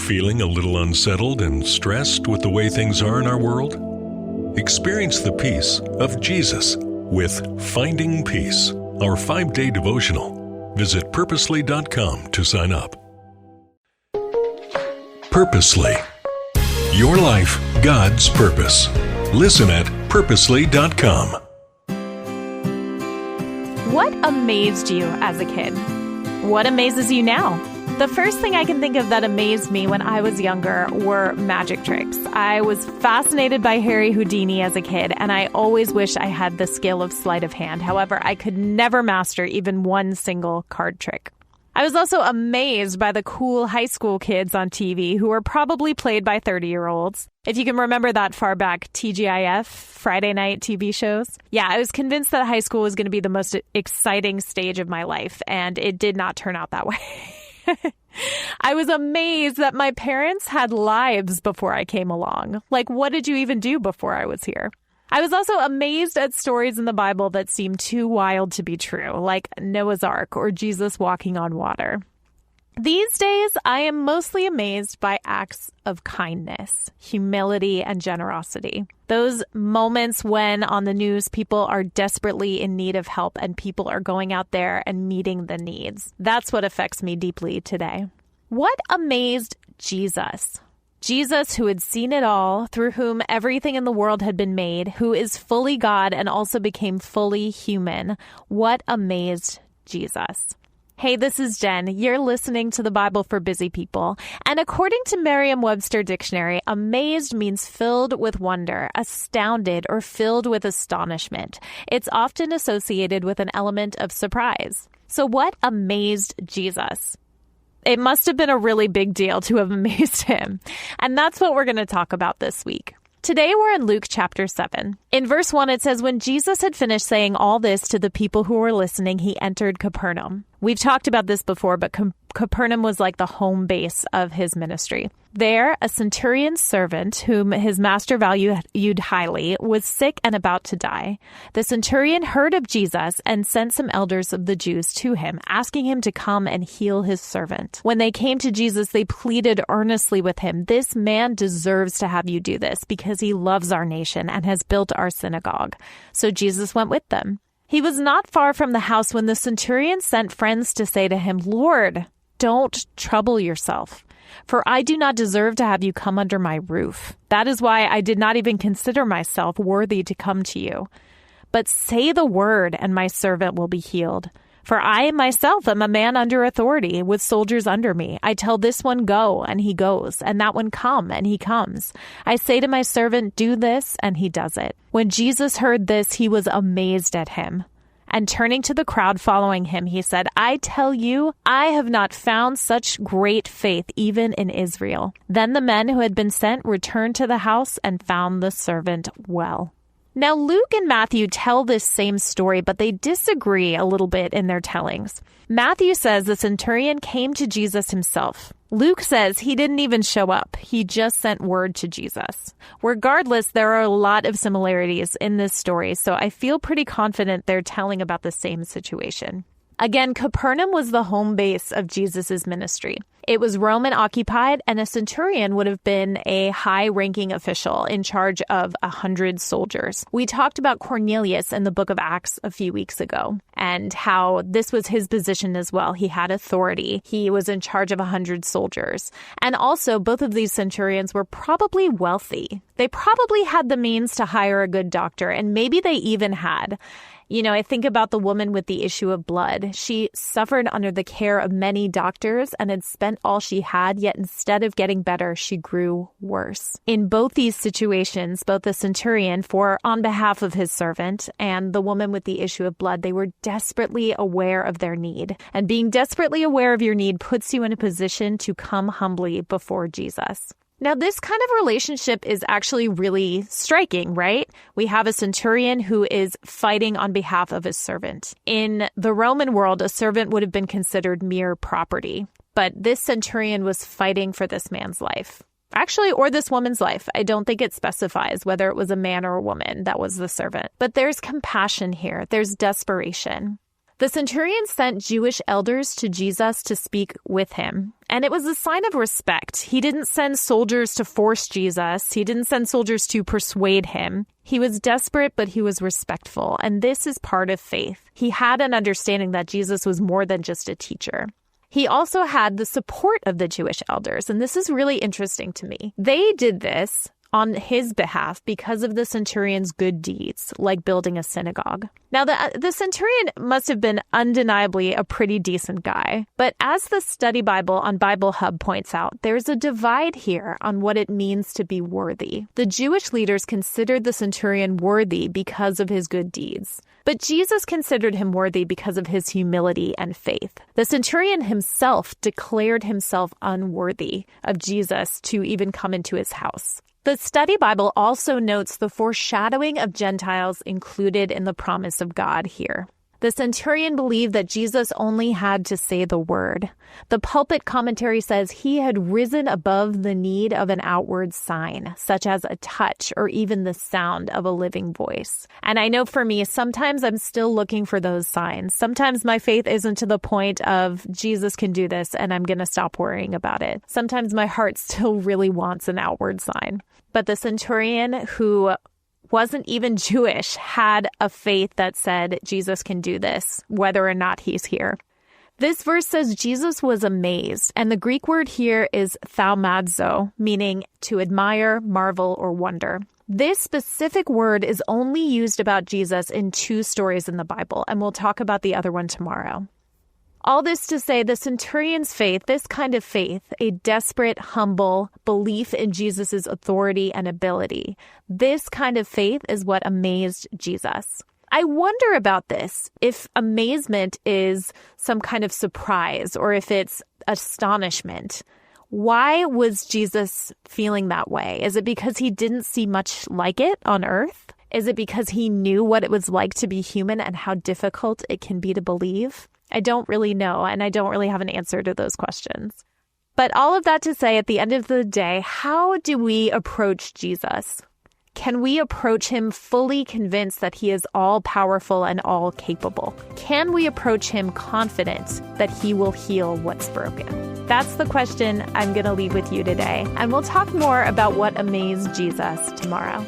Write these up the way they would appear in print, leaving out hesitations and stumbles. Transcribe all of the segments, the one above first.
Feeling a little unsettled and stressed with the way things are in our world? Experience the peace of Jesus with Finding Peace, our 5-day devotional. Visit purposely.com to sign up. Purposely. Your life, God's purpose. Listen at purposely.com. What amazed you as a kid? What amazes you now? The first thing I can think of that amazed me when I was younger were magic tricks. I was fascinated by Harry Houdini as a kid, and I always wished I had the skill of sleight of hand. However, I could never master even one single card trick. I was also amazed by the cool high school kids on TV who were probably played by 30-year-olds. If you can remember that far back, TGIF, Friday night TV shows. Yeah, I was convinced that high school was going to be the most exciting stage of my life, and it did not turn out that way. I was amazed that my parents had lives before I came along. Like, what did you even do before I was here? I was also amazed at stories in the Bible that seemed too wild to be true, like Noah's Ark or Jesus walking on water. These days, I am mostly amazed by acts of kindness, humility, and generosity. Those moments when on the news people are desperately in need of help and people are going out there and meeting the needs. That's what affects me deeply today. What amazed Jesus? Jesus, who had seen it all, through whom everything in the world had been made, who is fully God and also became fully human. What amazed Jesus? Hey, this is Jen. You're listening to the Bible for Busy People. And according to Merriam-Webster Dictionary, amazed means filled with wonder, astounded, or filled with astonishment. It's often associated with an element of surprise. So what amazed Jesus? It must have been a really big deal to have amazed him. And that's what we're going to talk about this week. Today we're in Luke chapter 7. In verse 1, it says, when Jesus had finished saying all this to the people who were listening, he entered Capernaum. We've talked about this before, but Capernaum was like the home base of his ministry. There, a centurion's servant, whom his master valued highly, was sick and about to die. The centurion heard of Jesus and sent some elders of the Jews to him, asking him to come and heal his servant. When they came to Jesus, they pleaded earnestly with him, this man deserves to have you do this because he loves our nation and has built our synagogue. So Jesus went with them. He was not far from the house when the centurion sent friends to say to him, Lord, don't trouble yourself, for I do not deserve to have you come under my roof. That is why I did not even consider myself worthy to come to you. But say the word, and my servant will be healed. For I myself am a man under authority, with soldiers under me. I tell this one, go, and he goes, and that one, come, and he comes. I say to my servant, do this, and he does it. When Jesus heard this, he was amazed at him. And turning to the crowd following him, he said, I tell you, I have not found such great faith even in Israel. Then the men who had been sent returned to the house and found the servant well. Now, Luke and Matthew tell this same story, but they disagree a little bit in their tellings. Matthew says the centurion came to Jesus himself. Luke says he didn't even show up. He just sent word to Jesus. Regardless, there are a lot of similarities in this story, so I feel pretty confident they're telling about the same situation. Again, Capernaum was the home base of Jesus' ministry. It was Roman occupied, and a centurion would have been a high-ranking official in charge of 100 soldiers. We talked about Cornelius in the book of Acts a few weeks ago, and how this was his position as well. He had authority. He was in charge of 100 soldiers. And also, both of these centurions were probably wealthy. They probably had the means to hire a good doctor, and maybe they even had. You know, I think about the woman with the issue of blood. She suffered under the care of many doctors and had spent all she had, yet instead of getting better, she grew worse. In both these situations, both the centurion, on behalf of his servant, and the woman with the issue of blood, they were desperately aware of their need. And being desperately aware of your need puts you in a position to come humbly before Jesus. Now, this kind of relationship is actually really striking, right? We have a centurion who is fighting on behalf of his servant. In the Roman world, a servant would have been considered mere property, but this centurion was fighting for this man's life. Actually, or this woman's life. I don't think it specifies whether it was a man or a woman that was the servant. But there's compassion here. There's desperation. The centurion sent Jewish elders to Jesus to speak with him. And it was a sign of respect. He didn't send soldiers to force Jesus. He didn't send soldiers to persuade him. He was desperate, but he was respectful. And this is part of faith. He had an understanding that Jesus was more than just a teacher. He also had the support of the Jewish elders. And this is really interesting to me. They did this on his behalf because of the centurion's good deeds, like building a synagogue. Now, the centurion must have been undeniably a pretty decent guy. But as the study Bible on Bible Hub points out, there's a divide here on what it means to be worthy. The Jewish leaders considered the centurion worthy because of his good deeds. But Jesus considered him worthy because of his humility and faith. The centurion himself declared himself unworthy of Jesus to even come into his house. The study Bible also notes the foreshadowing of Gentiles included in the promise of God here. The centurion believed that Jesus only had to say the word. The pulpit commentary says he had risen above the need of an outward sign, such as a touch or even the sound of a living voice. And I know for me, sometimes I'm still looking for those signs. Sometimes my faith isn't to the point of Jesus can do this and I'm going to stop worrying about it. Sometimes my heart still really wants an outward sign. But the centurion, who wasn't even Jewish, had a faith that said Jesus can do this, whether or not he's here. This verse says Jesus was amazed, and the Greek word here is thaumazo, meaning to admire, marvel, or wonder. This specific word is only used about Jesus in 2 stories in the Bible, and we'll talk about the other one tomorrow. All this to say, the centurion's faith, this kind of faith, a desperate, humble belief in Jesus' authority and ability, this kind of faith is what amazed Jesus. I wonder about this, if amazement is some kind of surprise or if it's astonishment. Why was Jesus feeling that way? Is it because he didn't see much like it on earth? Is it because he knew what it was like to be human and how difficult it can be to believe? I don't really know, and I don't really have an answer to those questions. But all of that to say, at the end of the day, how do we approach Jesus? Can we approach him fully convinced that he is all-powerful and all-capable? Can we approach him confident that he will heal what's broken? That's the question I'm going to leave with you today, and we'll talk more about what amazed Jesus tomorrow.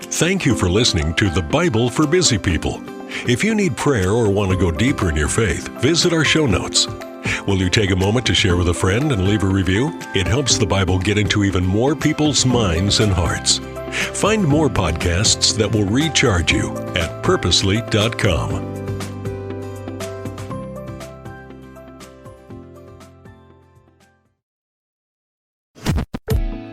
Thank you for listening to The Bible for Busy People. If you need prayer or want to go deeper in your faith, visit our show notes. Will you take a moment to share with a friend and leave a review? It helps the Bible get into even more people's minds and hearts. Find more podcasts that will recharge you at purposely.com.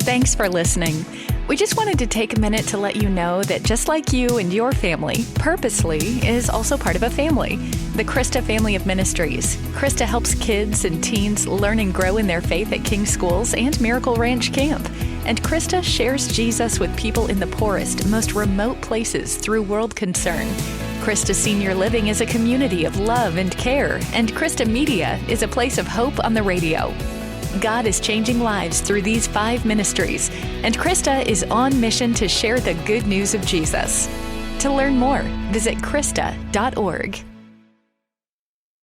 Thanks for listening. We just wanted to take a minute to let you know that just like you and your family, Purposely is also part of a family, the Krista family of ministries. Krista helps kids and teens learn and grow in their faith at King Schools and Miracle Ranch Camp. And Krista shares Jesus with people in the poorest, most remote places through World Concern. Krista Senior Living is a community of love and care, and Krista Media is a place of hope on the radio. God is changing lives through these 5 ministries, and Krista is on mission to share the good news of Jesus. To learn more, visit Krista.org.